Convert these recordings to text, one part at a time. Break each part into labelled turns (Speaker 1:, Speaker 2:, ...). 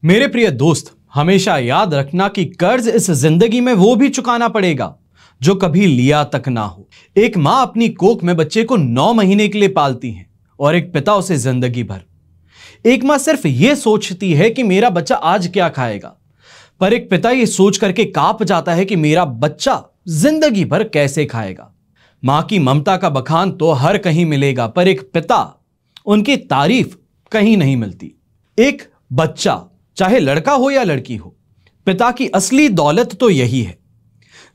Speaker 1: मेरे प्रिय दोस्त, हमेशा याद रखना कि कर्ज इस जिंदगी में वो भी चुकाना पड़ेगा जो कभी लिया तक ना हो। एक मां अपनी कोख में बच्चे को 9 महीने के लिए पालती है और एक पिता उसे जिंदगी भर। एक मां सिर्फ यह सोचती है कि मेरा बच्चा आज क्या खाएगा, पर एक पिता यह सोच करके कांप जाता है कि मेरा बच्चा जिंदगी भर कैसे खाएगा। मां की ममता का बखान तो हर कहीं मिलेगा, पर एक पिता उनकी तारीफ कहीं नहीं मिलती। एक बच्चा, चाहे लड़का हो या लड़की हो, पिता की असली दौलत तो यही है।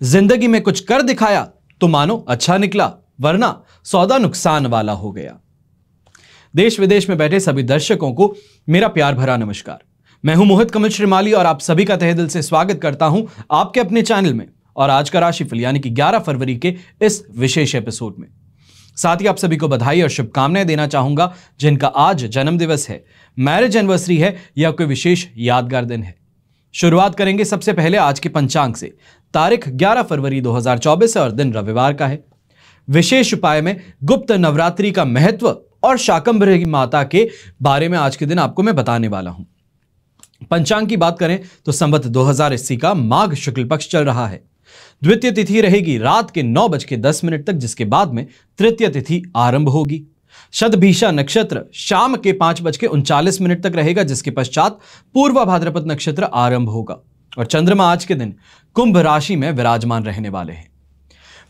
Speaker 1: जिंदगी में कुछ कर दिखाया तो मानो अच्छा निकला, वरना सौदा नुकसान वाला हो गया। देश विदेश में बैठे सभी दर्शकों को मेरा प्यार भरा नमस्कार। मैं हूं मोहित कमल श्रीमाली और आप सभी का तहे दिल से स्वागत करता हूं आपके अपने चैनल में और आज का राशिफल यानी कि 11 फरवरी के इस विशेष एपिसोड में। साथ ही आप सभी को बधाई और शुभकामनाएं देना चाहूंगा जिनका आज जन्मदिवस है, मैरिज एनिवर्सरी है या कोई विशेष यादगार दिन है। शुरुआत करेंगे सबसे पहले आज के पंचांग से। तारीख 11 फरवरी 2024 है और दिन रविवार का है। विशेष उपाय में गुप्त नवरात्रि का महत्व और शाकंभरी माता के बारे में आज के दिन आपको मैं बताने वाला हूं। पंचांग की बात करें तो संवत 2080 का माघ शुक्ल पक्ष चल रहा है। द्वितीय तिथि रहेगी रात के 9:10 तक, जिसके बाद में तृतीय तिथि आरंभ होगी। शतभिषा नक्षत्र शाम के 5:39 तक रहेगा, जिसके पश्चात पूर्वा भाद्रपद नक्षत्र आरंभ होगा और चंद्रमा आज के दिन कुंभ राशि में विराजमान रहने वाले हैं।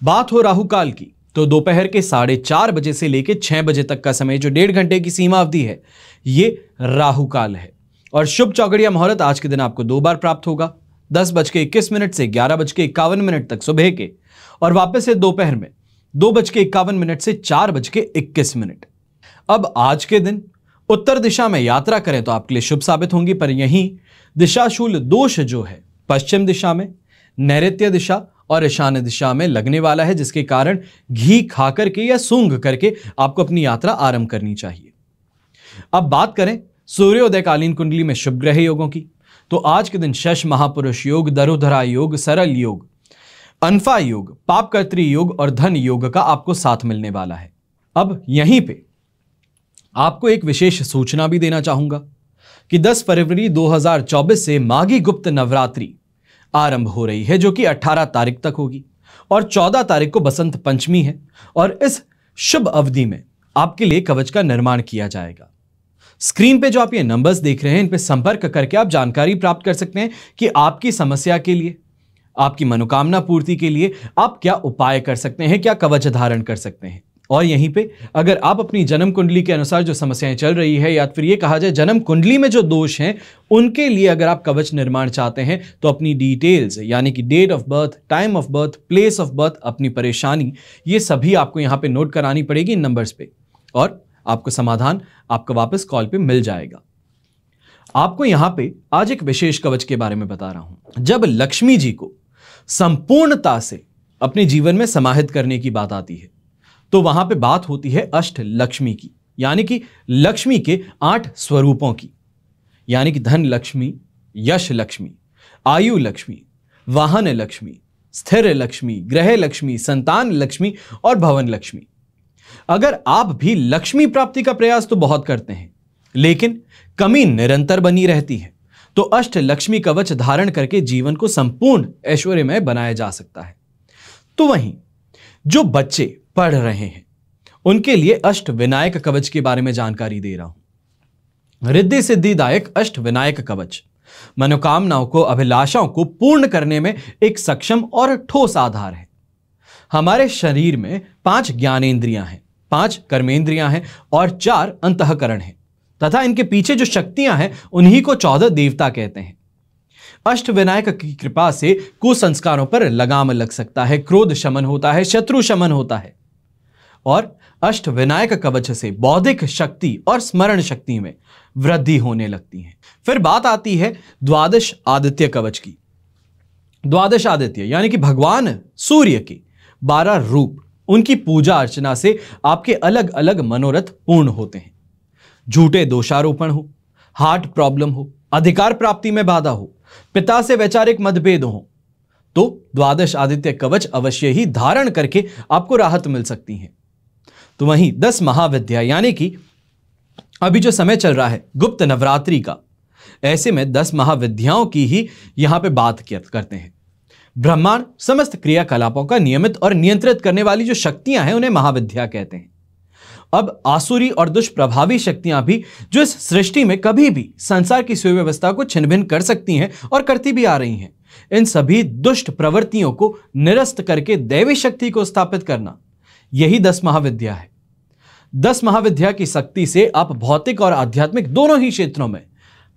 Speaker 1: बात हो राहु काल की तो दोपहर के 4:30 बजे से लेकर 6 बजे तक का समय, जो 1.5 घंटे की सीमा अवधि है, ये राहु काल है। और शुभ चौगड़िया मुहूर्त आज के दिन आपको 2 बार प्राप्त होगा, 10:21 से 11:51 तक सुबह के, और वापस से दोपहर में 2:51 से 4:21। अब आज के दिन उत्तर दिशा में यात्रा करें तो आपके लिए शुभ साबित होंगी, पर यहीं दिशाशूल दोष जो है पश्चिम दिशा में, नैऋत्य दिशा और ईशान्य दिशा में लगने वाला है, जिसके कारण घी खा करके या सूंघ करके आपको अपनी यात्रा आरंभ करनी चाहिए। अब बात करें सूर्योदयकालीन कुंडली में शुभ ग्रह योगों की, तो आज के दिन शश महापुरुष योग, दरुधरा योग, सरल योग, अनफा योग, पापकर्त्री योग और धन योग का आपको साथ मिलने वाला है। अब यहीं पे आपको एक विशेष सूचना भी देना चाहूंगा कि 10 फरवरी 2024 से माघी गुप्त नवरात्रि आरंभ हो रही है, जो कि 18 तारीख तक होगी और 14 तारीख को बसंत पंचमी है। और इस शुभ अवधि में आपके लिए कवच का निर्माण किया जाएगा। स्क्रीन पे जो आप ये नंबर्स देख रहे हैं, इन पे संपर्क करके आप जानकारी प्राप्त कर सकते हैं कि आपकी समस्या के लिए, आपकी मनोकामना पूर्ति के लिए आप क्या उपाय कर सकते हैं, क्या कवच धारण कर सकते हैं। और यहीं पे अगर आप अपनी जन्म कुंडली के अनुसार जो समस्याएं चल रही है, या फिर ये कहा जाए जन्म कुंडली में जो दोष हैं, उनके लिए अगर आप कवच निर्माण चाहते हैं तो अपनी डिटेल्स यानी कि date of birth, time of birth, place of birth, अपनी परेशानी, ये सभी आपको यहाँ पे नोट करानी पड़ेगी इन नंबर्स पे, और आपको समाधान आपको वापस कॉल पे मिल जाएगा। आपको यहां पे आज एक विशेष कवच के बारे में बता रहा हूं। जब लक्ष्मी जी को संपूर्णता से अपने जीवन में समाहित करने की बात आती है, तो वहां पे बात होती है अष्ट लक्ष्मी की, यानी कि लक्ष्मी के 8 स्वरूपों की, यानी कि धन लक्ष्मी, यश लक्ष्मी, आयु लक्ष्मी, वाहन लक्ष्मी, स्थिर लक्ष्मी, ग्रह लक्ष्मी, संतान लक्ष्मी और भवन लक्ष्मी। अगर आप भी लक्ष्मी प्राप्ति का प्रयास तो बहुत करते हैं, लेकिन कमी निरंतर बनी रहती है, तो अष्ट लक्ष्मी कवच धारण करके जीवन को संपूर्ण ऐश्वर्यमय बनाया जा सकता है। तो वहीं जो बच्चे पढ़ रहे हैं, उनके लिए अष्ट विनायक कवच के बारे में जानकारी दे रहा हूं। रिद्धि सिद्धिदायक अष्ट विनायक कवच मनोकामनाओं को, अभिलाषाओं को पूर्ण करने में एक सक्षम और ठोस आधार है। हमारे शरीर में 5 ज्ञानेंद्रियां हैं, 5 कर्मेंद्रियां हैं और 4 अंतःकरण हैं, तथा इनके पीछे जो शक्तियां हैं उन्हीं को 14 देवता कहते हैं। अष्ट विनायक की कृपा से कुसंस्कारों पर लगाम लग सकता है, क्रोध शमन होता है, शत्रु शमन होता है, और अष्ट विनायक कवच से बौद्धिक शक्ति और स्मरण शक्ति में वृद्धि होने लगती है। फिर बात आती है द्वादश आदित्य कवच की। द्वादश आदित्य यानी कि भगवान सूर्य के 12 रूप, उनकी पूजा अर्चना से आपके अलग अलग मनोरथ पूर्ण होते हैं। झूठे दोषारोपण हो, हार्ट प्रॉब्लम हो, अधिकार प्राप्ति में बाधा हो, पिता से वैचारिक मतभेद हो, तो द्वादश आदित्य कवच अवश्य ही धारण करके आपको राहत मिल सकती है। तो वहीं 10 महाविद्या यानी कि अभी जो समय चल रहा है गुप्त नवरात्रि का, ऐसे में 10 महाविद्याओं की ही यहां पे बात करते हैं। ब्रह्मांड समस्त क्रियाकलापों का नियमित और नियंत्रित करने वाली जो शक्तियां हैं उन्हें महाविद्या कहते हैं। अब आसुरी और दुष्प्रभावी शक्तियां भी जो इस सृष्टि में कभी भी संसार की सुव्यवस्था को छिन्न-भिन्न कर सकती हैं और करती भी आ रही हैं, इन सभी दुष्ट प्रवृत्तियों को निरस्त करके दैवी शक्ति को स्थापित करना, यही 10 महाविद्या है। 10 महाविद्या की शक्ति से आप भौतिक और आध्यात्मिक दोनों ही क्षेत्रों में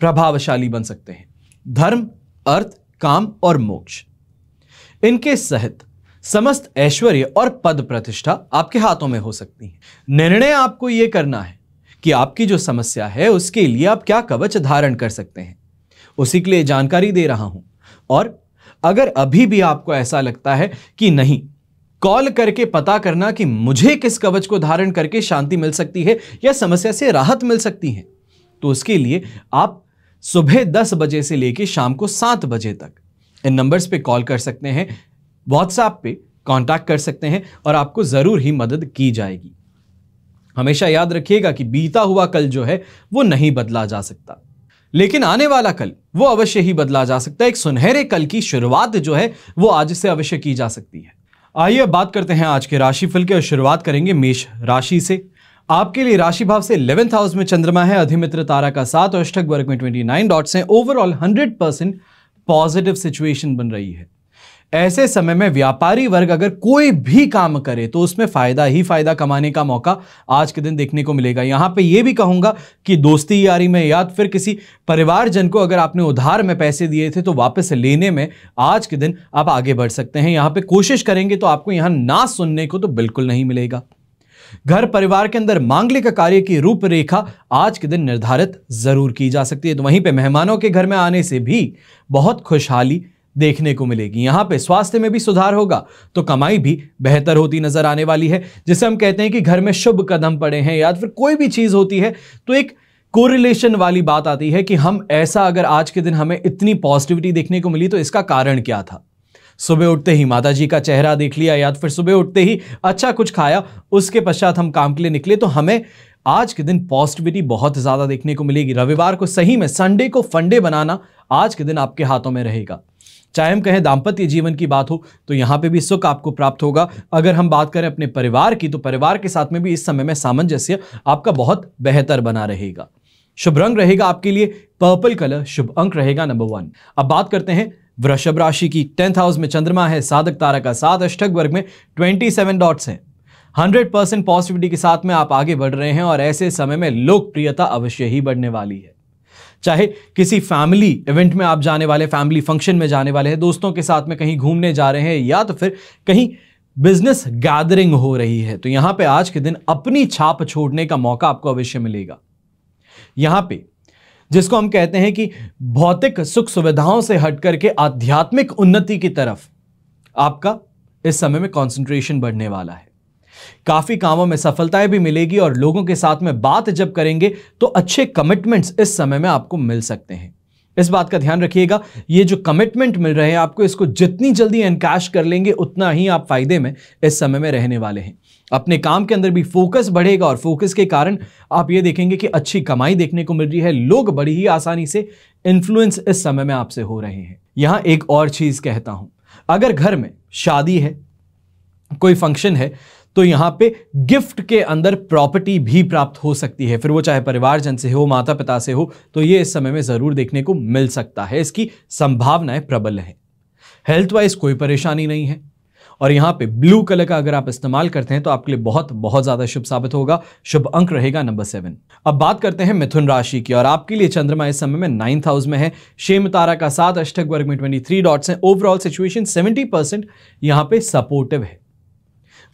Speaker 1: प्रभावशाली बन सकते हैं। धर्म, अर्थ, काम और मोक्ष, इनके सहित समस्त ऐश्वर्य और पद प्रतिष्ठा आपके हाथों में हो सकती है। निर्णय आपको यह करना है कि आपकी जो समस्या है उसके लिए आप क्या कवच धारण कर सकते हैं, उसी के लिए जानकारी दे रहा हूं। और अगर अभी भी आपको ऐसा लगता है कि नहीं, कॉल करके पता करना कि मुझे किस कवच को धारण करके शांति मिल सकती है या समस्या से राहत मिल सकती है, तो उसके लिए आप सुबह 10 बजे से लेकर शाम को 7 बजे तक इन नंबर्स पे कॉल कर सकते हैं, व्हाट्सएप पे कांटेक्ट कर सकते हैं और आपको जरूर ही मदद की जाएगी। हमेशा याद रखिएगा कि बीता हुआ कल जो है वो नहीं बदला जा सकता, लेकिन आने वाला कल वो अवश्य ही बदला जा सकता है। एक सुनहरे कल की शुरुआत जो है वो आज से अवश्य की जा सकती है। आइए बात करते हैं आज के राशिफल की और शुरुआत करेंगे मेष राशि से। आपके लिए राशि भाव से 11th हाउस में चंद्रमा है, अधिमित्र तारा का 7 और अष्टक वर्ग में 29 डॉट्स हैं। ओवरऑल 100% पॉजिटिव सिचुएशन बन रही है। ऐसे समय में व्यापारी वर्ग अगर कोई भी काम करे तो उसमें फायदा ही फायदा कमाने का मौका आज के दिन देखने को मिलेगा। यहां पे ये भी कहूंगा कि दोस्ती यारी में या फिर किसी परिवारजन को अगर आपने उधार में पैसे दिए थे तो वापस लेने में आज के दिन आप आगे बढ़ सकते हैं। यहां पे कोशिश करेंगे तो आपको यहां ना सुनने को तो बिल्कुल नहीं मिलेगा। घर परिवार के अंदर मांगलिक कार्य की रूपरेखा आज के दिन निर्धारित जरूर की जा सकती है। तो वहीं पे मेहमानों के घर में आने से भी बहुत खुशहाली देखने को मिलेगी। यहां पे स्वास्थ्य में भी सुधार होगा तो कमाई भी बेहतर होती नजर आने वाली है। जिसे हम कहते हैं कि घर में शुभ कदम पड़े हैं या फिर कोई भी चीज होती है तो एक कोरिलेशन वाली बात आती है कि हम ऐसा, अगर आज के दिन हमें इतनी पॉजिटिविटी देखने को मिली तो इसका कारण क्या था। सुबह उठते ही माता जी का चेहरा देख लिया या फिर सुबह उठते ही अच्छा कुछ खाया, उसके पश्चात हम काम के लिए निकले, तो हमें आज के दिन पॉजिटिविटी बहुत ज्यादा देखने को मिलेगी। रविवार को सही में संडे को फंडे बनाना आज के दिन आपके हाथों में रहेगा। चाहे हम कहें दाम्पत्य जीवन की बात हो तो यहां पे भी सुख आपको प्राप्त होगा। अगर हम बात करें अपने परिवार की तो परिवार के साथ में भी इस समय में सामंजस्य आपका बहुत बेहतर बना रहेगा। शुभ रंग रहेगा आपके लिए पर्पल कलर, शुभ अंक रहेगा नंबर 1। अब बात करते हैं वृषभ राशि की। 10th हाउस में चंद्रमा है, साधक तारा का 7, अष्टक वर्ग में 27 डॉट्स हैं। 100% पॉजिटिविटी के साथ में आप आगे बढ़ रहे हैं और ऐसे समय में लोकप्रियता अवश्य ही बढ़ने वाली है। चाहे किसी फैमिली इवेंट में आप जाने वाले, फैमिली फंक्शन में जाने वाले हैं, दोस्तों के साथ में कहीं घूमने जा रहे हैं या तो फिर कहीं बिजनेस गैदरिंग हो रही है, तो यहां पे आज के दिन अपनी छाप छोड़ने का मौका आपको अवश्य मिलेगा। यहां पे जिसको हम कहते हैं कि भौतिक सुख सुविधाओं से हट करके आध्यात्मिक उन्नति की तरफ आपका इस समय में कंसंट्रेशन बढ़ने वाला है। काफी कामों में सफलताएं भी मिलेगी और लोगों के साथ में बात जब करेंगे तो अच्छे कमिटमेंट्स इस समय में आपको मिल सकते हैं। इस बात का ध्यान रखिएगा, ये जो कमिटमेंट मिल रहे हैं आपको, इसको जितनी जल्दी एनकैश कर लेंगे उतना ही आप फायदे में इस समय में रहने वाले हैं। अपने काम के अंदर भी फोकस बढ़ेगा और फोकस के कारण आप ये देखेंगे कि अच्छी कमाई देखने को मिल रही है। लोग बड़ी ही आसानी से इन्फ्लुएंस इस समय में आपसे हो रहे हैं। यहां एक और चीज कहता हूं, अगर घर में शादी है, कोई फंक्शन है, तो यहां पे गिफ्ट के अंदर प्रॉपर्टी भी प्राप्त हो सकती है। फिर वो चाहे परिवारजन से हो, माता पिता से हो, तो ये इस समय में जरूर देखने को मिल सकता है। इसकी संभावनाएं प्रबल है। हेल्थ वाइज कोई परेशानी नहीं है और यहां पे ब्लू कलर का अगर आप इस्तेमाल करते हैं तो आपके लिए बहुत बहुत ज्यादा शुभ साबित होगा। शुभ अंक रहेगा नंबर 7। अब बात करते हैं मिथुन राशि की और आपके लिए चंद्रमा इस समय में 9th हाउस में है, शेम तारा का 7, अष्टक वर्ग में 23 डॉट्स हैं। ओवरऑल सिचुएशन 70% यहां पे सपोर्टिव है।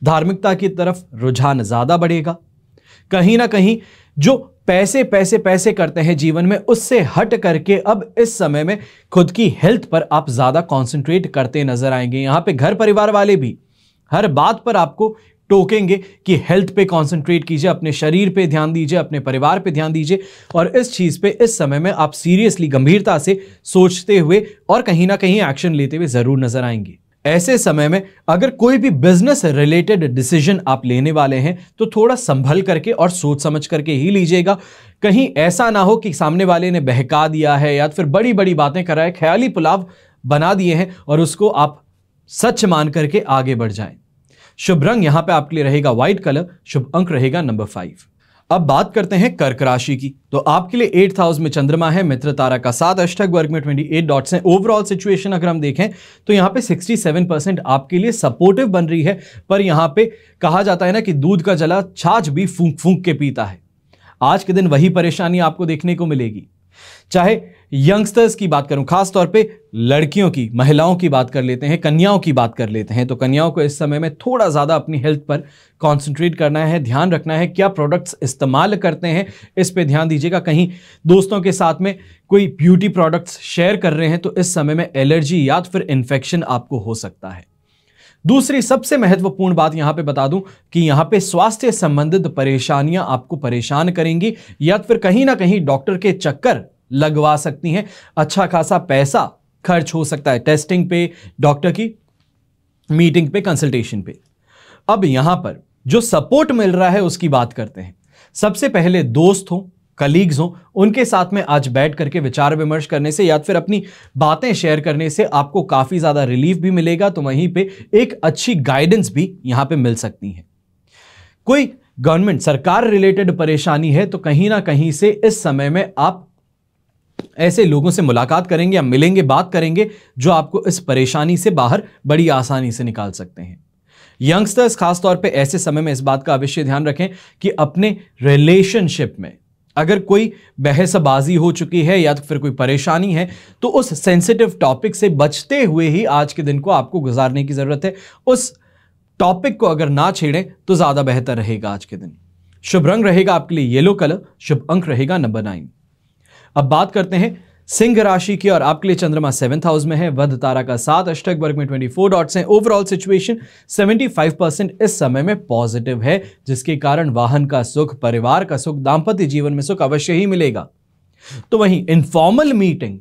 Speaker 1: धार्मिकता की तरफ रुझान ज्यादा बढ़ेगा। कहीं ना कहीं जो पैसे पैसे पैसे करते हैं जीवन में, उससे हट करके अब इस समय में खुद की हेल्थ पर आप ज्यादा कंसंट्रेट करते नजर आएंगे। यहां पे घर परिवार वाले भी हर बात पर आपको टोकेंगे कि हेल्थ पे कंसंट्रेट कीजिए, अपने शरीर पे ध्यान दीजिए, अपने परिवार पे ध्यान दीजिए और इस चीज पे इस समय में आप सीरियसली गंभीरता से सोचते हुए और कहीं ना कहीं एक्शन लेते हुए जरूर नजर आएंगे। ऐसे समय में अगर कोई भी बिजनेस रिलेटेड डिसीजन आप लेने वाले हैं तो थोड़ा संभल करके और सोच समझ करके ही लीजिएगा। कहीं ऐसा ना हो कि सामने वाले ने बहका दिया है या फिर बड़ी बड़ी बातें कराए, ख्याली पुलाव बना दिए हैं और उसको आप सच मान करके आगे बढ़ जाएं। शुभ रंग यहां पे आपके लिए रहेगा व्हाइट कलर, शुभ अंक रहेगा नंबर 5। अब बात करते हैं कर्क राशि की। तो आपके लिए 8th हाउस में चंद्रमा है, मित्र तारा का 7, अष्टक वर्ग में 28 डॉट्स हैं। ओवरऑल सिचुएशन अगर हम देखें तो यहां पे 67% आपके लिए सपोर्टिव बन रही है, पर यहां पे कहा जाता है ना कि दूध का जला छाछ भी फूंक फूंक के पीता है। आज के दिन वही परेशानी आपको देखने को मिलेगी। चाहे यंगस्टर्स की बात करूं, खास तौर पे लड़कियों की, महिलाओं की बात कर लेते हैं, कन्याओं की बात कर लेते हैं, तो कन्याओं को इस समय में थोड़ा ज्यादा अपनी हेल्थ पर कंसंट्रेट करना है, ध्यान रखना है। क्या प्रोडक्ट्स इस्तेमाल करते हैं इस पे ध्यान दीजिएगा। कहीं दोस्तों के साथ में कोई ब्यूटी प्रोडक्ट्स शेयर कर रहे हैं तो इस समय में एलर्जी या फिर इंफेक्शन आपको हो सकता है। दूसरी सबसे महत्वपूर्ण बात यहां पे बता दूं कि यहां पे स्वास्थ्य संबंधित परेशानियां आपको परेशान करेंगी या फिर कहीं ना कहीं डॉक्टर के चक्कर लगवा सकती हैं। अच्छा खासा पैसा खर्च हो सकता है टेस्टिंग पे, डॉक्टर की मीटिंग पे, कंसल्टेशन पे। अब यहां पर जो सपोर्ट मिल रहा है उसकी बात करते हैं। सबसे पहले दोस्त हो, कलीग्स हो, उनके साथ में आज बैठ करके विचार विमर्श करने से या फिर अपनी बातें शेयर करने से आपको काफी ज्यादा रिलीफ भी मिलेगा, तो वहीं पे एक अच्छी गाइडेंस भी यहां पे मिल सकती है। कोई गवर्नमेंट सरकार रिलेटेड परेशानी है तो कहीं ना कहीं से इस समय में आप ऐसे लोगों से मुलाकात करेंगे या मिलेंगे, बात करेंगे जो आपको इस परेशानी से बाहर बड़ी आसानी से निकाल सकते हैं। यंगस्टर्स खास तौर पे ऐसे समय में इस बात का अवश्य ध्यान रखें कि अपने रिलेशनशिप में अगर कोई बहसबाजी हो चुकी है या फिर कोई परेशानी है तो उस सेंसिटिव टॉपिक से बचते हुए ही आज के दिन को आपको गुजारने की जरूरत है। उस टॉपिक को अगर ना छेड़ें तो ज्यादा बेहतर रहेगा आज के दिन। शुभ रंग रहेगा आपके लिए येलो कलर, शुभ अंक रहेगा नंबर 9। अब बात करते हैं सिंह राशि की और आपके लिए चंद्रमा 7th हाउस में है, वध तारा का 7, अष्टक वर्ग में 24 डॉट्स हैं। ओवरऑल सिचुएशन 75% इस समय में पॉजिटिव है, जिसके कारण वाहन का सुख, परिवार का सुख, दाम्पत्य जीवन में सुख अवश्य ही मिलेगा। तो वहीं इनफॉर्मल मीटिंग,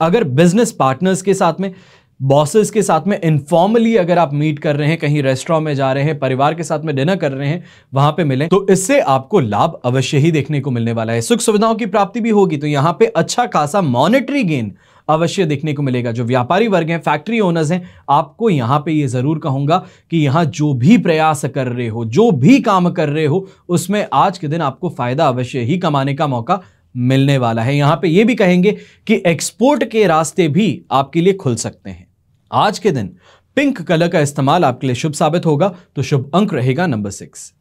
Speaker 1: अगर बिजनेस पार्टनर्स के साथ में, बॉसेस के साथ में इनफॉर्मली अगर आप मीट कर रहे हैं, कहीं रेस्टोरेंट में जा रहे हैं, परिवार के साथ में डिनर कर रहे हैं, वहां पे मिलें, तो इससे आपको लाभ अवश्य ही देखने को मिलने वाला है। सुख सुविधाओं की प्राप्ति भी होगी, तो यहां पे अच्छा खासा मॉनेटरी गेन अवश्य देखने को मिलेगा। जो व्यापारी वर्ग हैं, फैक्ट्री ओनर्स हैं, आपको यहां पे ये जरूर कहूंगा कि यहां जो भी प्रयास कर रहे हो, जो भी काम कर रहे हो, उसमें आज के दिन आपको फायदा अवश्य ही कमाने का मौका मिलने वाला है। यहां पे ये भी कहेंगे कि एक्सपोर्ट के रास्ते भी आपके लिए खुल सकते हैं। आज के दिन पिंक कलर का इस्तेमाल आपके लिए शुभ साबित होगा, तो शुभ अंक रहेगा नंबर 6।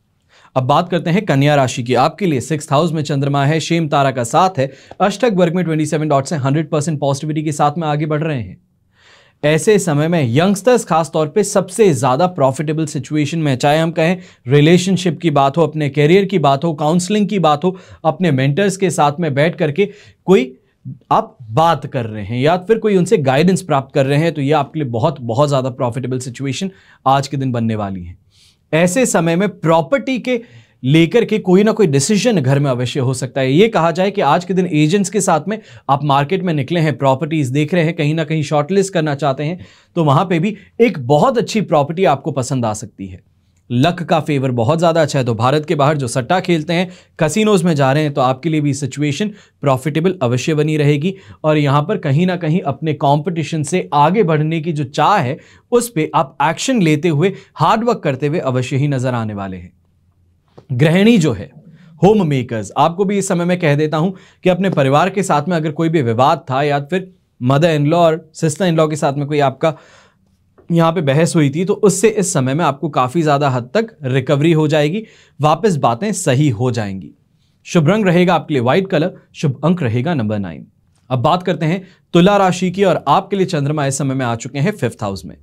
Speaker 1: अब बात करते हैं कन्या राशि की। आपके लिए 6th हाउस में चंद्रमा है, शेम तारा का 7 है, अष्टक वर्ग में 27 डॉट्स हैं। 100% पॉजिटिविटी के साथ में आगे बढ़ रहे हैं। ऐसे समय में यंगस्टर्स खास तौर पे सबसे ज्यादा प्रॉफिटेबल सिचुएशन में, चाहे हम कहें रिलेशनशिप की बात हो, अपने करियर की बात हो, काउंसलिंग की बात हो, अपने मेंटर्स के साथ में बैठ करके कोई आप बात कर रहे हैं या फिर कोई उनसे गाइडेंस प्राप्त कर रहे हैं, तो यह आपके लिए बहुत बहुत ज्यादा प्रॉफिटेबल सिचुएशन आज के दिन बनने वाली है। ऐसे समय में प्रॉपर्टी के लेकर के कोई ना कोई डिसीजन घर में अवश्य हो सकता है। यह कहा जाए कि आज के दिन एजेंट्स के साथ में आप मार्केट में निकले हैं, प्रॉपर्टीज देख रहे हैं, कहीं ना कहीं शॉर्टलिस्ट करना चाहते हैं, तो वहां पे भी एक बहुत अच्छी प्रॉपर्टी आपको पसंद आ सकती है। लक का फेवर बहुत ज्यादा अच्छा है, तो भारत के बाहर जो सट्टा खेलते हैं, कसिनोज में जा रहे हैं, तो आपके लिए भी सिचुएशन प्रॉफिटेबल अवश्य बनी रहेगी। और यहां पर कहीं ना कहीं अपने कंपटीशन से आगे बढ़ने की जो चाह है, उस पे आप एक्शन लेते हुए, हार्डवर्क करते हुए अवश्य ही नजर आने वाले हैं। गृहिणी जो है, होम मेकर्स, आपको भी इस समय में कह देता हूं कि अपने परिवार के साथ में अगर कोई भी विवाद था या फिर मदर इन लॉ और सिस्टर इन लॉ के साथ में कोई आपका यहां पे बहस हुई थी, तो उससे इस समय में आपको काफी ज्यादा हद तक रिकवरी हो जाएगी, वापस बातें सही हो जाएंगी। शुभ रंग रहेगा आपके लिए व्हाइट कलर, शुभ अंक रहेगा नंबर 9। अब बात करते हैं तुला राशि की और आपके लिए चंद्रमा इस समय में आ चुके हैं 5th हाउस में।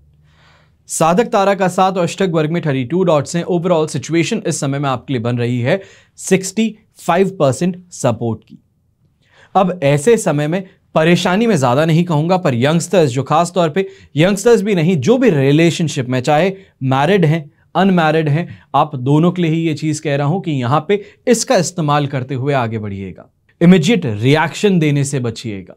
Speaker 1: साधक तारा का 7 और अष्टक वर्ग में 32 डॉट्स हैं। ओवरऑल सिचुएशन इस समय में आपके लिए बन रही है 65% सपोर्ट की। अब ऐसे समय में परेशानी में ज्यादा नहीं कहूंगा, पर यंगस्टर्स, जो खास तौर पे यंगस्टर्स भी नहीं, जो भी रिलेशनशिप में, चाहे मैरिड हैं, अनमैरिड हैं, आप दोनों के लिए ही ये चीज कह रहा हूं कि यहां पे इसका इस्तेमाल करते हुए आगे बढ़िएगा। इमीडिएट रिएक्शन देने से बचिएगा।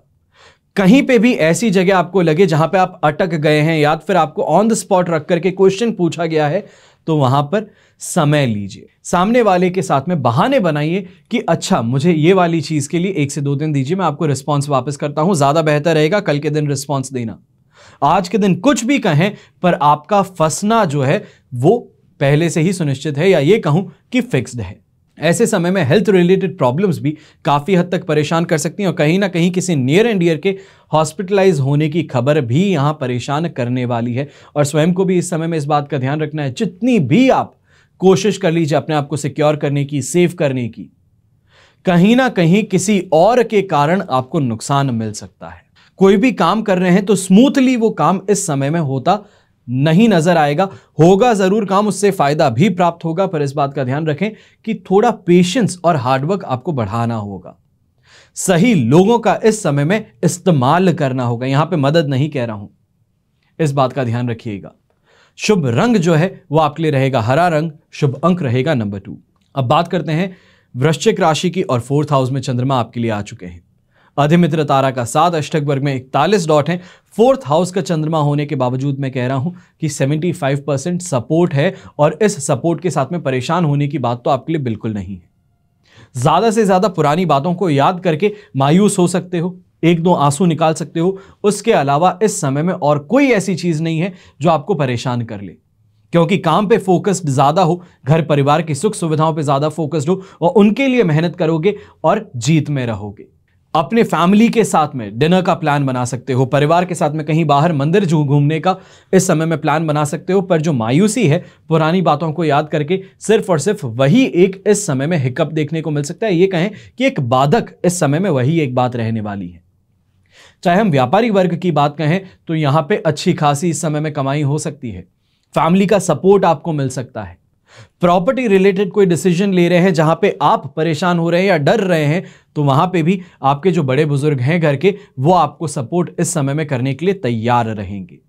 Speaker 1: कहीं पे भी ऐसी जगह आपको लगे जहां पे आप अटक गए हैं या फिर आपको ऑन द स्पॉट रख करके क्वेश्चन पूछा गया है, तो वहां पर समय लीजिए। सामने वाले के साथ में बहाने बनाइए कि अच्छा मुझे ये वाली चीज के लिए 1 से 2 दिन दीजिए, मैं आपको रिस्पॉन्स वापस करता हूं। ज्यादा बेहतर रहेगा कल के दिन रिस्पॉन्स देना। आज के दिन कुछ भी कहें पर आपका फंसना जो है वो पहले से ही सुनिश्चित है, या ये कहूं कि फिक्स्ड है। ऐसे समय में हेल्थ रिलेटेड प्रॉब्लम्स भी काफी हद तक परेशान कर सकती हैं, और कहीं ना कहीं किसी नियर एंड डियर के हॉस्पिटलाइज होने की खबर भी यहां परेशान करने वाली है। और स्वयं को भी इस समय में इस बात का ध्यान रखना है, जितनी भी आप कोशिश कर लीजिए अपने आप को सिक्योर करने की, सेव करने की, कहीं ना कहीं किसी और के कारण आपको नुकसान मिल सकता है। कोई भी काम कर रहे हैं तो स्मूथली वो काम इस समय में होता नहीं नजर आएगा। होगा जरूर काम, उससे फायदा भी प्राप्त होगा, पर इस बात का ध्यान रखें कि थोड़ा पेशेंस और हार्डवर्क आपको बढ़ाना होगा। सही लोगों का इस समय में इस्तेमाल करना होगा, यहां पे मदद नहीं कह रहा हूं, इस बात का ध्यान रखिएगा। शुभ रंग जो है वो आपके लिए रहेगा हरा रंग, शुभ अंक रहेगा नंबर 2। अब बात करते हैं वृश्चिक राशि की, और 4th हाउस में चंद्रमा आपके लिए आ चुके हैं। अधिमित्र तारा का 7 अष्टक वर्ग में 41 डॉट है। 4th हाउस का चंद्रमा होने के बावजूद मैं कह रहा हूं कि 75% सपोर्ट है, और इस सपोर्ट के साथ में परेशान होने की बात तो आपके लिए बिल्कुल नहीं है। ज्यादा से ज्यादा पुरानी बातों को याद करके मायूस हो सकते हो, 1-2 आंसू निकाल सकते हो, उसके अलावा इस समय में और कोई ऐसी चीज नहीं है जो आपको परेशान कर ले, क्योंकि काम पे फोकस्ड ज्यादा हो, घर परिवार की सुख सुविधाओं पे ज्यादा फोकस्ड हो, और उनके लिए मेहनत करोगे और जीत में रहोगे। अपने फैमिली के साथ में डिनर का प्लान बना सकते हो, परिवार के साथ में कहीं बाहर मंदिर घूमने का इस समय में प्लान बना सकते हो। पर जो मायूसी है पुरानी बातों को याद करके, सिर्फ और सिर्फ वही एक इस समय में हिकअप देखने को मिल सकता है। ये कहें कि एक बाधक इस समय में वही एक बात रहने वाली है। चाहे हम व्यापारी वर्ग की बात कहें तो यहां पे अच्छी खासी इस समय में कमाई हो सकती है, फैमिली का सपोर्ट आपको मिल सकता है। प्रॉपर्टी रिलेटेड कोई डिसीजन ले रहे हैं जहां पे आप परेशान हो रहे हैं या डर रहे हैं, तो वहां पे भी आपके जो बड़े बुजुर्ग हैं घर के, वो आपको सपोर्ट इस समय में करने के लिए तैयार रहेंगे।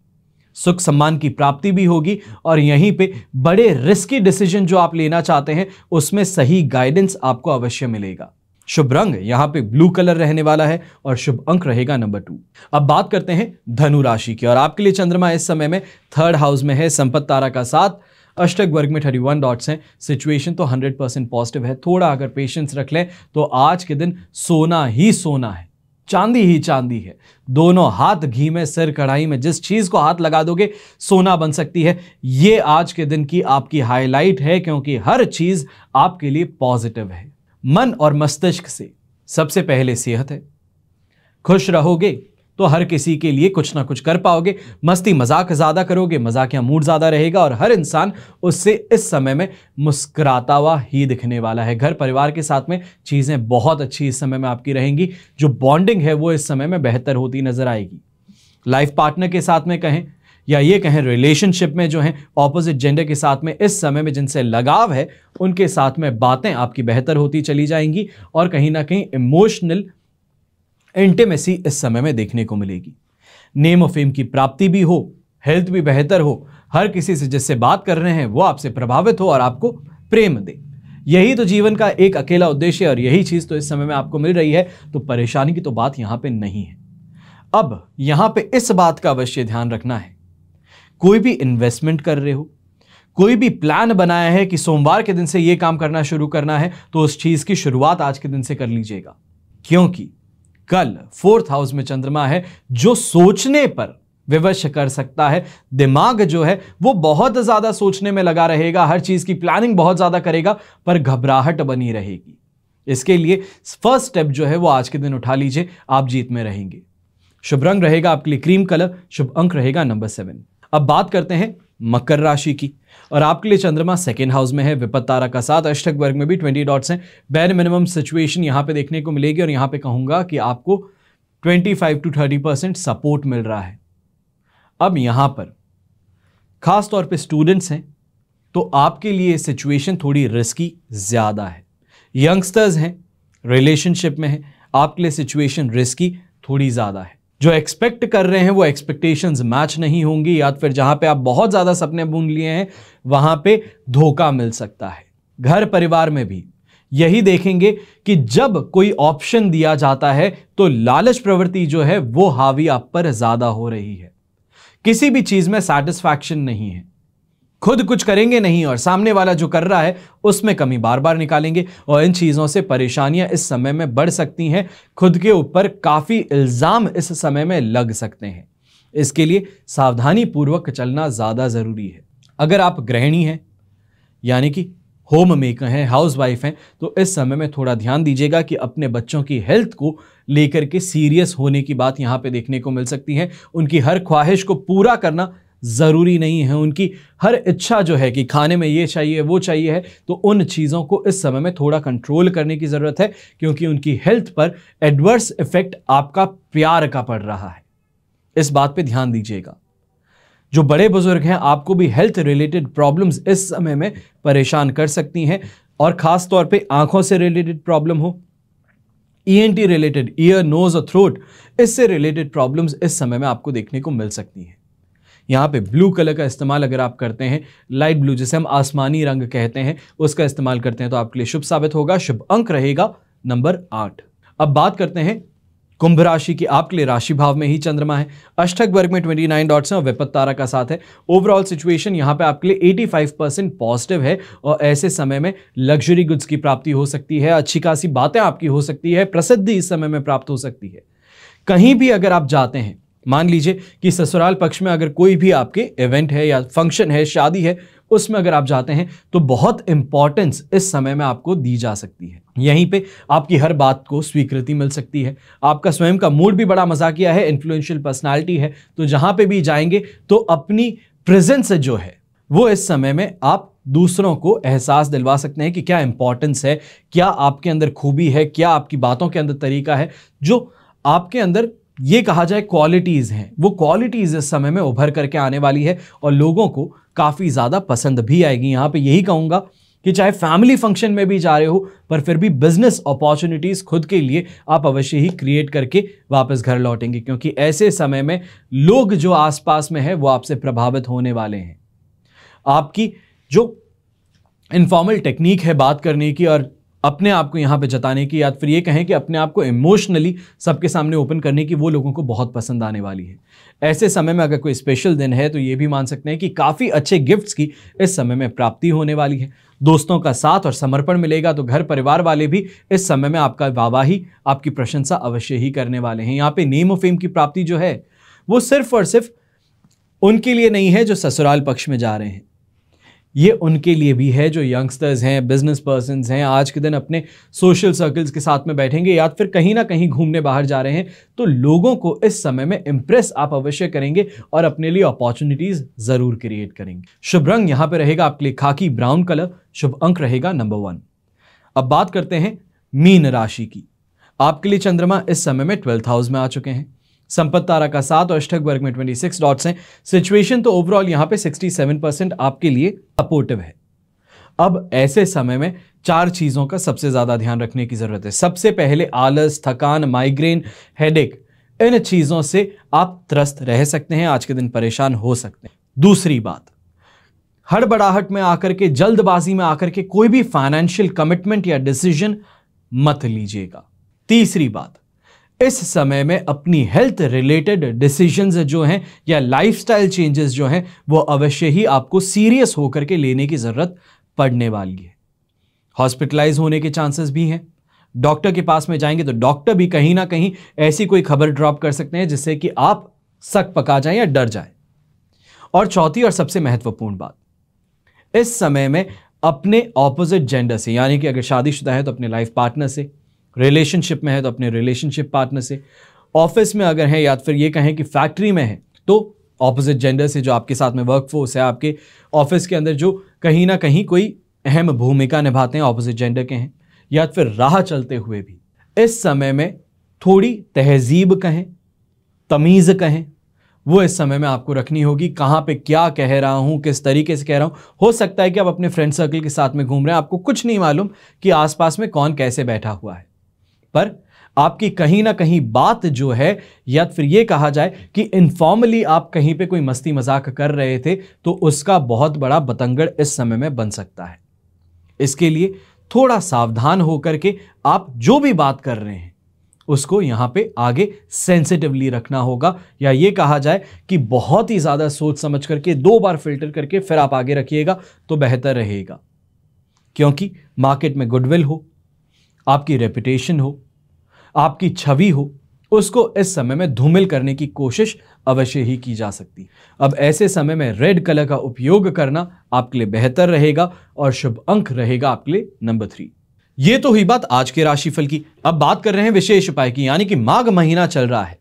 Speaker 1: सुख सम्मान की प्राप्ति भी होगी, और यहीं पे बड़े रिस्की डिसीजन जो आप लेना चाहते हैं उसमें सही गाइडेंस आपको अवश्य मिलेगा। शुभ रंग यहां पे ब्लू कलर रहने वाला है, और शुभ अंक रहेगा नंबर 2। अब बात करते हैं धनु राशि की, और आपके लिए चंद्रमा इस समय में 3rd हाउस में है। संपत्ति तारा का 7 अष्टक वर्ग में 31 डॉट्स हैं। सिचुएशन तो 100% पॉजिटिव है। थोड़ा अगर पेशेंस रख लें तो आज के दिन सोना ही सोना है, चांदी ही चांदी है। दोनों हाथ घी में, सिर कढ़ाई में, जिस चीज को हाथ लगा दोगे सोना बन सकती है। ये आज के दिन की आपकी हाईलाइट है, क्योंकि हर चीज आपके लिए पॉजिटिव है। मन और मस्तिष्क से सबसे पहले सेहत है। खुश रहोगे तो हर किसी के लिए कुछ ना कुछ कर पाओगे। मस्ती मजाक ज्यादा करोगे, मजाकिया मूड ज्यादा रहेगा, और हर इंसान उससे इस समय में मुस्कुराता हुआ ही दिखने वाला है। घर परिवार के साथ में चीजें बहुत अच्छी इस समय में आपकी रहेंगी। जो बॉन्डिंग है वो इस समय में बेहतर होती नजर आएगी। लाइफ पार्टनर के साथ में कहें या ये कहें रिलेशनशिप में जो है ऑपोजिट जेंडर के साथ में इस समय में जिनसे लगाव है, उनके साथ में बातें आपकी बेहतर होती चली जाएंगी, और कहीं ना कहीं इमोशनल इंटीमेसी इस समय में देखने को मिलेगी। नेम ऑफ फेम की प्राप्ति भी हो, हेल्थ भी बेहतर हो, हर किसी से जिससे बात कर रहे हैं वो आपसे प्रभावित हो और आपको प्रेम दे। यही तो जीवन का एक अकेला उद्देश्य है, और यही चीज तो इस समय में आपको मिल रही है, तो परेशानी की तो बात यहां पे नहीं है। अब यहां पे इस बात का अवश्य ध्यान रखना है, कोई भी इन्वेस्टमेंट कर रहे हो, कोई भी प्लान बनाया है कि सोमवार के दिन से यह काम करना शुरू करना है, तो उस चीज की शुरुआत आज के दिन से कर लीजिएगा, क्योंकि कल 4th हाउस में चंद्रमा है जो सोचने पर विवश कर सकता है। दिमाग जो है वो बहुत ज्यादा सोचने में लगा रहेगा, हर चीज की प्लानिंग बहुत ज्यादा करेगा, पर घबराहट बनी रहेगी। इसके लिए फर्स्ट स्टेप जो है वो आज के दिन उठा लीजिए, आप जीत में रहेंगे। शुभ रंग रहेगा आपके लिए क्रीम कलर, शुभ अंक रहेगा नंबर 7। अब बात करते हैं मकर राशि की, और आपके लिए चंद्रमा 2nd हाउस में है। विपत्ति तारा का 7 अष्टक वर्ग में भी 20 डॉट्स हैं। बैर मिनिमम सिचुएशन यहां पे देखने को मिलेगी, और यहां पे कहूंगा कि आपको 25 to 30% सपोर्ट मिल रहा है। अब यहां पर खास तौर पे स्टूडेंट्स हैं तो आपके लिए सिचुएशन थोड़ी रिस्की ज्यादा है। यंगस्टर्स हैं, रिलेशनशिप में हैं, आपके लिए सिचुएशन रिस्की थोड़ी ज्यादा है। जो एक्सपेक्ट कर रहे हैं वो एक्सपेक्टेशंस मैच नहीं होंगी, या फिर जहां पे आप बहुत ज्यादा सपने बुन लिए हैं वहां पे धोखा मिल सकता है। घर परिवार में भी यही देखेंगे कि जब कोई ऑप्शन दिया जाता है तो लालच प्रवृत्ति जो है वो हावी आप पर ज्यादा हो रही है। किसी भी चीज में सेटिस्फैक्शन नहीं है, खुद कुछ करेंगे नहीं और सामने वाला जो कर रहा है उसमें कमी बार बार निकालेंगे और इन चीजों से परेशानियां इस समय में बढ़ सकती हैं। खुद के ऊपर काफी इल्जाम इस समय में लग सकते हैं। इसके लिए सावधानी पूर्वक चलना ज्यादा जरूरी है। अगर आप गृहिणी हैं यानी कि होम मेकर हैं, हाउस वाइफ हैं, तो इस समय में थोड़ा ध्यान दीजिएगा कि अपने बच्चों की हेल्थ को लेकर के सीरियस होने की बात यहां पे देखने को मिल सकती है। उनकी हर ख्वाहिश को पूरा करना जरूरी नहीं है। उनकी हर इच्छा जो है कि खाने में ये चाहिए वो चाहिए है, तो उन चीज़ों को इस समय में थोड़ा कंट्रोल करने की ज़रूरत है, क्योंकि उनकी हेल्थ पर एडवर्स इफेक्ट आपका प्यार का पड़ रहा है। इस बात पे ध्यान दीजिएगा। जो बड़े बुजुर्ग हैं, आपको भी हेल्थ रिलेटेड प्रॉब्लम्स इस समय में परेशान कर सकती हैं, और खास तौर पे आंखों से रिलेटेड प्रॉब्लम हो, ENT रिलेटेड, ईयर, नोज और थ्रोट, इससे रिलेटेड प्रॉब्लम्स इस समय में आपको देखने को मिल सकती हैं। यहाँ पे ब्लू कलर का इस्तेमाल अगर आप करते हैं, लाइट ब्लू जिसे हम आसमानी रंग कहते हैं, उसका इस्तेमाल करते हैं तो आपके लिए शुभ साबित होगा। शुभ अंक रहेगा नंबर 8। अब बात करते हैं कुंभ राशि की। आपके लिए राशि भाव में ही चंद्रमा है, अष्टक वर्ग में 29 डॉट्स हैं और विपत्त तारा का साथ है। ओवरऑल सिचुएशन यहाँ पे आपके लिए 85% पॉजिटिव है और ऐसे समय में लग्जरी गुड्स की प्राप्ति हो सकती है, अच्छी खासी बातें आपकी हो सकती है, प्रसिद्धि इस समय में प्राप्त हो सकती है। कहीं भी अगर आप जाते हैं, मान लीजिए कि ससुराल पक्ष में अगर कोई भी आपके इवेंट है या फंक्शन है, शादी है, उसमें अगर आप जाते हैं तो बहुत इंपॉर्टेंस इस समय में आपको दी जा सकती है। यहीं पे आपकी हर बात को स्वीकृति मिल सकती है। आपका स्वयं का मूड भी बड़ा मजाकिया है, इन्फ्लुएंशियल पर्सनालिटी है, तो जहां पे भी जाएंगे तो अपनी प्रेजेंस जो है वो इस समय में आप दूसरों को एहसास दिलवा सकते हैं कि क्या इंपॉर्टेंस है, क्या आपके अंदर खूबी है, क्या आपकी बातों के अंदर तरीका है, जो आपके अंदर ये कहा जाए क्वालिटीज हैं, वो क्वालिटीज इस समय में उभर करके आने वाली है और लोगों को काफी ज्यादा पसंद भी आएगी। यहां पे यही कहूंगा कि चाहे फैमिली फंक्शन में भी जा रहे हो, पर फिर भी बिजनेस अपॉर्चुनिटीज खुद के लिए आप अवश्य ही क्रिएट करके वापस घर लौटेंगे, क्योंकि ऐसे समय में लोग जो आसपास में है वो आपसे प्रभावित होने वाले हैं। आपकी जो इनफॉर्मल टेक्निक है बात करने की और अपने आप को यहाँ पे जताने की, या फिर ये कहें कि अपने आप को इमोशनली सबके सामने ओपन करने की, वो लोगों को बहुत पसंद आने वाली है। ऐसे समय में अगर कोई स्पेशल दिन है तो ये भी मान सकते हैं कि काफ़ी अच्छे गिफ्ट्स की इस समय में प्राप्ति होने वाली है। दोस्तों का साथ और समर्पण मिलेगा तो घर परिवार वाले भी इस समय में आपका वाहवाही, आपकी प्रशंसा अवश्य ही करने वाले हैं। यहाँ पे नेम ऑफ फेम की प्राप्ति जो है वो सिर्फ और सिर्फ उनके लिए नहीं है जो ससुराल पक्ष में जा रहे हैं, ये उनके लिए भी है जो यंगस्टर्स हैं, बिजनेस पर्सन्स हैं, आज के दिन अपने सोशल सर्कल्स के साथ में बैठेंगे या फिर कहीं ना कहीं घूमने बाहर जा रहे हैं, तो लोगों को इस समय में इंप्रेस आप अवश्य करेंगे और अपने लिए अपॉर्चुनिटीज जरूर क्रिएट करेंगे। शुभ रंग यहां पे रहेगा आपके लिए खाकी ब्राउन कलर। शुभ अंक रहेगा नंबर 1। अब बात करते हैं मीन राशि की। आपके लिए चंद्रमा इस समय में 12th हाउस में आ चुके हैं, संपत्ति तारा का 7 और अष्टक वर्ग में 26 डॉट्स हैं। सिचुएशन तो ओवरऑल यहां पे 67% आपके लिए सपोर्टिव है। अब ऐसे समय में 4 चीजों का सबसे ज्यादा ध्यान रखने की जरूरत है। सबसे पहले आलस, थकान, माइग्रेन, हेडेक, इन चीजों से आप त्रस्त रह सकते हैं, आज के दिन परेशान हो सकते हैं। दूसरी बात, हड़बड़ाहट में आकर के, जल्दबाजी में आकर के कोई भी फाइनेंशियल कमिटमेंट या डिसीजन मत लीजिएगा। तीसरी बात, इस समय में अपनी हेल्थ रिलेटेड डिसीजंस जो हैं या लाइफस्टाइल चेंजेस जो हैं वो अवश्य ही आपको सीरियस होकर के लेने की जरूरत पड़ने वाली है। हॉस्पिटलाइज होने के चांसेस भी हैं। डॉक्टर के पास में जाएंगे तो डॉक्टर भी कहीं ना कहीं ऐसी कोई खबर ड्रॉप कर सकते हैं जिससे कि आप सक पका जाएं या डर जाएं। और चौथी और सबसे महत्वपूर्ण बात, इस समय में अपने ऑपोजिट जेंडर से, यानी कि अगर शादीशुदा है तो अपने लाइफ पार्टनर से, रिलेशनशिप में है तो अपने रिलेशनशिप पार्टनर से, ऑफिस में अगर है या फिर ये कहें कि फैक्ट्री में है तो ऑपोजिट जेंडर से, जो आपके साथ में वर्कफोर्स है, आपके ऑफिस के अंदर जो कहीं ना कहीं कोई अहम भूमिका निभाते हैं ऑपोजिट जेंडर के हैं, या फिर राह चलते हुए भी इस समय में थोड़ी तहजीब कहें, तमीज़ कहें, वो इस समय में आपको रखनी होगी। कहाँ पे क्या कह रहा हूँ, किस तरीके से कह रहा हूँ। हो सकता है कि आप अपने फ्रेंड सर्कल के साथ में घूम रहे हैं, आपको कुछ नहीं मालूम कि आसपास में कौन कैसे बैठा हुआ है, पर आपकी कहीं ना कहीं बात जो है, या फिर ये कहा जाए कि इनफॉर्मली आप कहीं पे कोई मस्ती मजाक कर रहे थे, तो उसका बहुत बड़ा बतंगड़ इस समय में बन सकता है। इसके लिए थोड़ा सावधान होकर के आप जो भी बात कर रहे हैं उसको यहां पे आगे सेंसिटिवली रखना होगा, या ये कहा जाए कि बहुत ही ज्यादा सोच समझ करके 2 बार फिल्टर करके फिर आप आगे रखिएगा तो बेहतर रहेगा। क्योंकि मार्केट में गुडविल हो, आपकी रेपुटेशन हो, आपकी छवि हो, उसको इस समय में धूमिल करने की कोशिश अवश्य ही की जा सकती है। अब ऐसे समय में रेड कलर का उपयोग करना आपके लिए बेहतर रहेगा और शुभ अंक रहेगा आपके लिए नंबर 3। ये तो हुई बात आज के राशिफल की। अब बात कर रहे हैं विशेष उपाय की, यानी कि माघ महीना चल रहा है।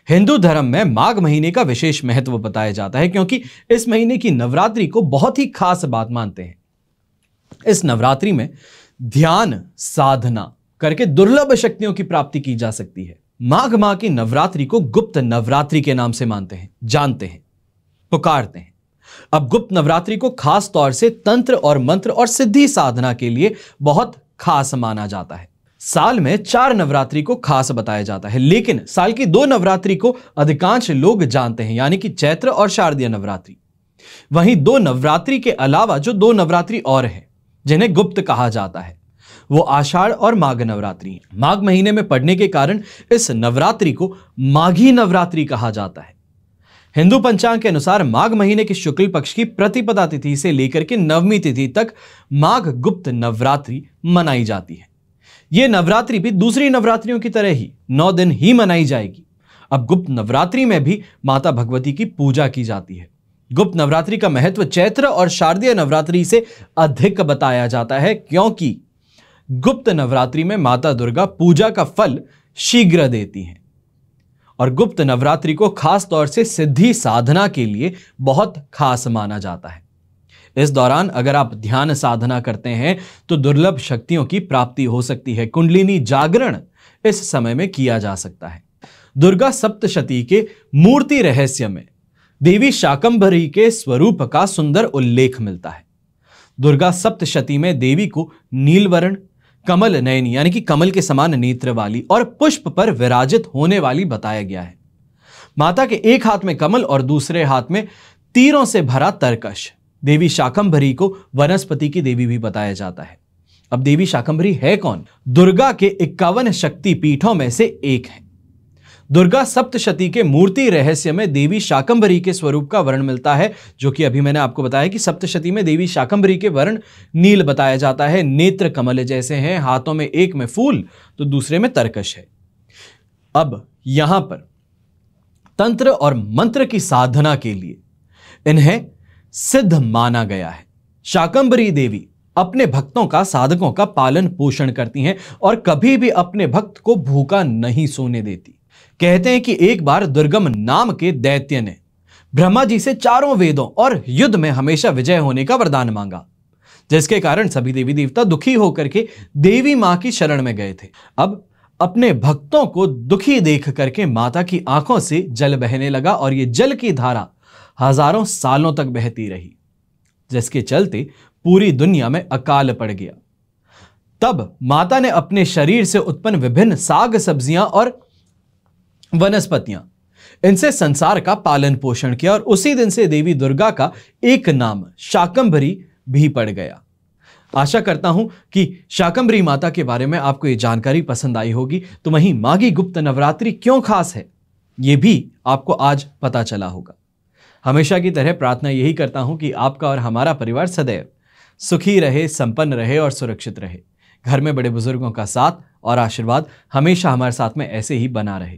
Speaker 1: हिंदू धर्म में माघ महीने का विशेष महत्व बताया जाता है, क्योंकि इस महीने की नवरात्रि को बहुत ही खास बात मानते हैं। इस नवरात्रि में ध्यान साधना करके दुर्लभ शक्तियों की प्राप्ति की जा सकती है। माघ माह की नवरात्रि को गुप्त नवरात्रि के नाम से मानते हैं, जानते हैं, पुकारते हैं। अब गुप्त नवरात्रि को खास तौर से तंत्र और मंत्र और सिद्धि साधना के लिए बहुत खास माना जाता है। साल में 4 नवरात्रि को खास बताया जाता है, लेकिन साल की 2 नवरात्रि को अधिकांश लोग जानते हैं, यानी कि चैत्र और शारदीय नवरात्रि। वहीं 2 नवरात्रि के अलावा जो 2 नवरात्रि और हैं जिन्हें गुप्त कहा जाता है, वो आषाढ़ और माघ नवरात्रि। माघ महीने में पड़ने के कारण इस नवरात्रि को माघी नवरात्रि कहा जाता है। हिंदू पंचांग के अनुसार माघ महीने के शुक्ल पक्ष की प्रतिपदा तिथि से लेकर के नवमी तिथि तक माघ गुप्त नवरात्रि मनाई जाती है। यह नवरात्रि भी दूसरी नवरात्रियों की तरह ही 9 दिन ही मनाई जाएगी। अब गुप्त नवरात्रि में भी माता भगवती की पूजा की जाती है। गुप्त नवरात्रि का महत्व चैत्र और शारदीय नवरात्रि से अधिक बताया जाता है, क्योंकि गुप्त नवरात्रि में माता दुर्गा पूजा का फल शीघ्र देती हैं और गुप्त नवरात्रि को खास तौर से सिद्धि साधना के लिए बहुत खास माना जाता है। इस दौरान अगर आप ध्यान साधना करते हैं तो दुर्लभ शक्तियों की प्राप्ति हो सकती है। कुंडलिनी जागरण इस समय में किया जा सकता है। दुर्गा सप्तशती के मूर्ति रहस्य में देवी शाकंभरी के स्वरूप का सुंदर उल्लेख मिलता है। दुर्गा सप्तशती में देवी को नीलवर्ण, कमल नयनी यानी कि कमल के समान नेत्र वाली और पुष्प पर विराजित होने वाली बताया गया है। माता के एक हाथ में कमल और दूसरे हाथ में तीरों से भरा तरकश। देवी शाकंभरी को वनस्पति की देवी भी बताया जाता है। अब देवी शाकंभरी है कौन? दुर्गा के 51 शक्ति पीठों में से एक है। दुर्गा सप्तशती के मूर्ति रहस्य में देवी शाकंभरी के स्वरूप का वर्ण मिलता है, जो कि अभी मैंने आपको बताया कि सप्तशती में देवी शाकंभरी के वर्ण नील बताया जाता है। नेत्र कमल जैसे हैं, हाथों में एक में फूल तो दूसरे में तरकश है। अब यहां पर तंत्र और मंत्र की साधना के लिए इन्हें सिद्ध माना गया है। शाकंभरी देवी अपने भक्तों का, साधकों का पालन पोषण करती हैं और कभी भी अपने भक्त को भूखा नहीं सोने देती। कहते हैं कि एक बार दुर्गम नाम के दैत्य ने ब्रह्मा जी से 4 वेदों और युद्ध में हमेशा विजय होने का वरदान मांगा, जिसके कारण सभी देवी देवता दुखी होकर के देवी मां की शरण में गए थे। अब अपने भक्तों को दुखी देख करके माता की आंखों से जल बहने लगा और यह जल की धारा हजारों सालों तक बहती रही, जिसके चलते पूरी दुनिया में अकाल पड़ गया। तब माता ने अपने शरीर से उत्पन्न विभिन्न साग सब्जियां और वनस्पतियां, इनसे संसार का पालन पोषण किया और उसी दिन से देवी दुर्गा का एक नाम शाकंभरी भी पड़ गया। आशा करता हूं कि शाकंभरी माता के बारे में आपको ये जानकारी पसंद आई होगी। तो वहीं माघी गुप्त नवरात्रि क्यों खास है, यह भी आपको आज पता चला होगा। हमेशा की तरह प्रार्थना यही करता हूं कि आपका और हमारा परिवार सदैव सुखी रहे, संपन्न रहे और सुरक्षित रहे। घर में बड़े बुजुर्गों का साथ और आशीर्वाद हमेशा हमारे साथ में ऐसे ही बना रहे।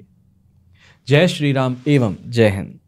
Speaker 1: जय श्री राम एवं जय हिंद।